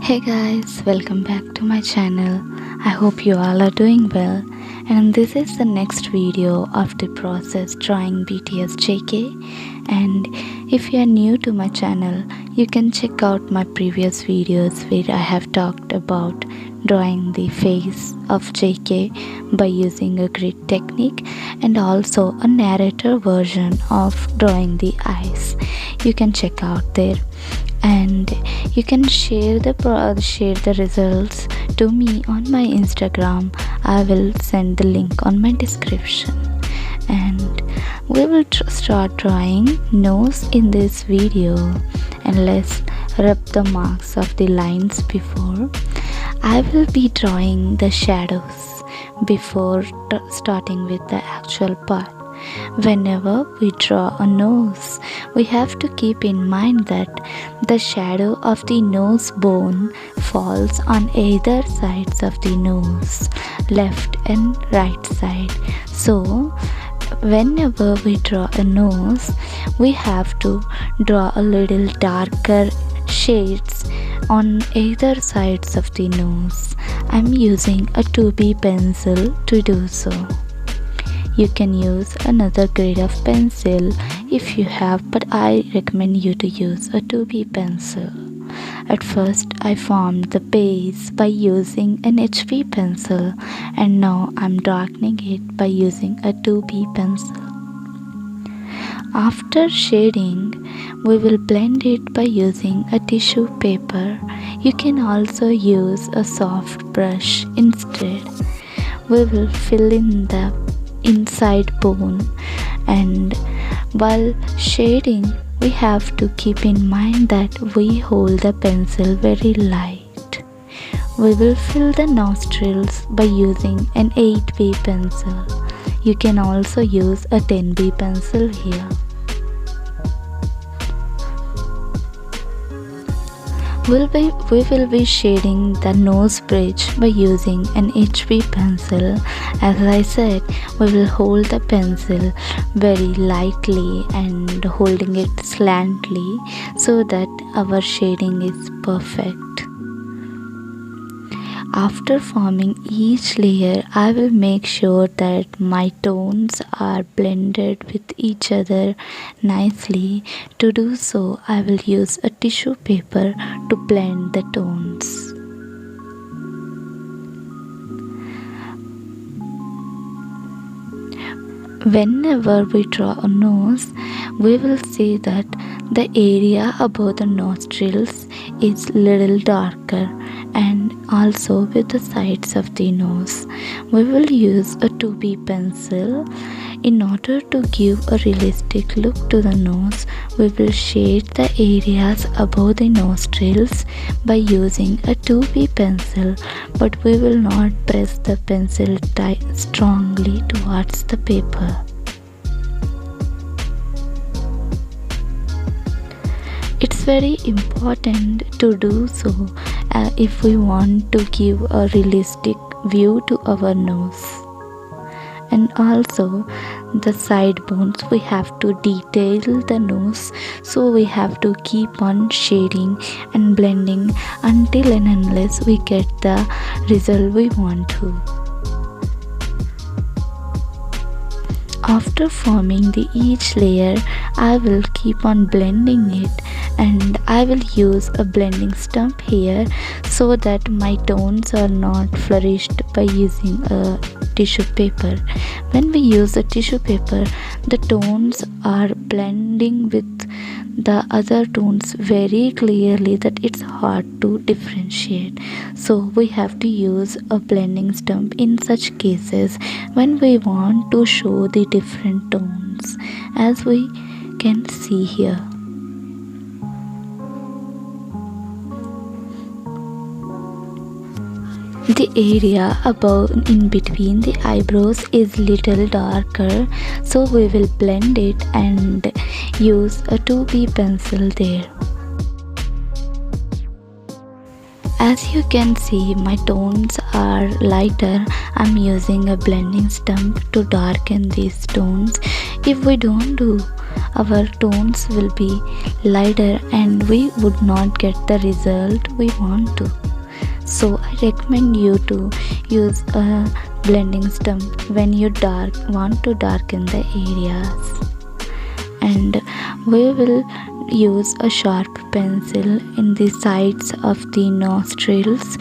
Hey guys, welcome back to my channel. I hope you all are doing well, and this is the next video of the process drawing BTS JK. And if you are new to my channel, you can check out my previous videos where I have talked about drawing the face of JK by using a grid technique and also a narrator version of drawing the eyes. You can check out there, and you can share the results to me on my Instagram. I will send the link on my description. And we will start drawing nose in this video, and let's rub the marks of the lines before. I will be drawing the shadows before starting with the actual part. Whenever we draw a nose, we have to keep in mind that the shadow of the nose bone falls on either sides of the nose, left and right side. So, whenever we draw a nose, we have to draw a little darker shades on either sides of the nose. I'm using a 2B pencil to do so. You can use another grade of pencil if you have, but I recommend you to use a 2B pencil. At first, I formed the base by using an HB pencil, and now I'm darkening it by using a 2B pencil. After shading, we will blend it by using a tissue paper. You can also use a soft brush instead. We will fill in the inside bone, and while shading we have to keep in mind that we hold the pencil very light. We will fill the nostrils by using an 8B pencil. You can also use a 10B pencil here. We will be shading the nose bridge by using an HB pencil. As I said, we will hold the pencil very lightly and holding it slantly so that our shading is perfect. After forming each layer, I will make sure that my tones are blended with each other nicely. To do so, I will use a tissue paper to blend the tones. Whenever we draw a nose, we will see that the area above the nostrils is little darker, and also with the sides of the nose. We will use a 2B pencil. In order to give a realistic look to the nose, we will shade the areas above the nostrils by using a 2B pencil, but we will not press the pencil strongly towards the paper. It's very important to do so if we want to give a realistic view to our nose. And also the side bones, we have to detail the nose, so we have to keep on shading and blending until and unless we get the result we want to. After forming each layer, I will keep on blending it, and I will use a blending stump here so that my tones are not flourished by using a tissue paper. When we use a tissue paper, the tones are blending with the other tones very clearly that it's hard to differentiate. So we have to use a blending stump in such cases when we want to show the different tones, as we can see here. The area above in between the eyebrows is little darker, so we will blend it and use a 2B pencil there. As you can see, my tones are lighter. I'm using a blending stump to darken these tones. If we don't do our tones will be lighter and we would not get the result we want to. So I recommend you to use a blending stump when you want to darken the areas. And we will use a sharp pencil in the sides of the nostrils.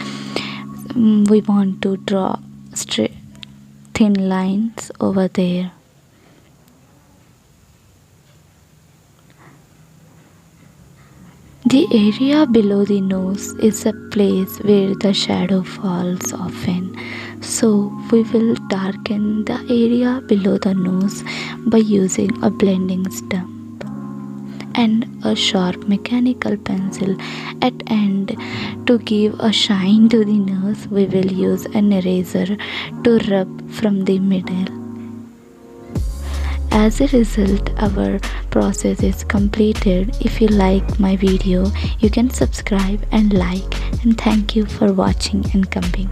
We want to draw straight thin lines over there. The area below the nose is a place where the shadow falls often. So we will darken the area below the nose by using a blending stump and a sharp mechanical pencil at end. To give a shine to the nose, we will use an eraser to rub from the middle. As a result, our process is completed. If you like my video, you can subscribe and like, and thank you for watching and coming.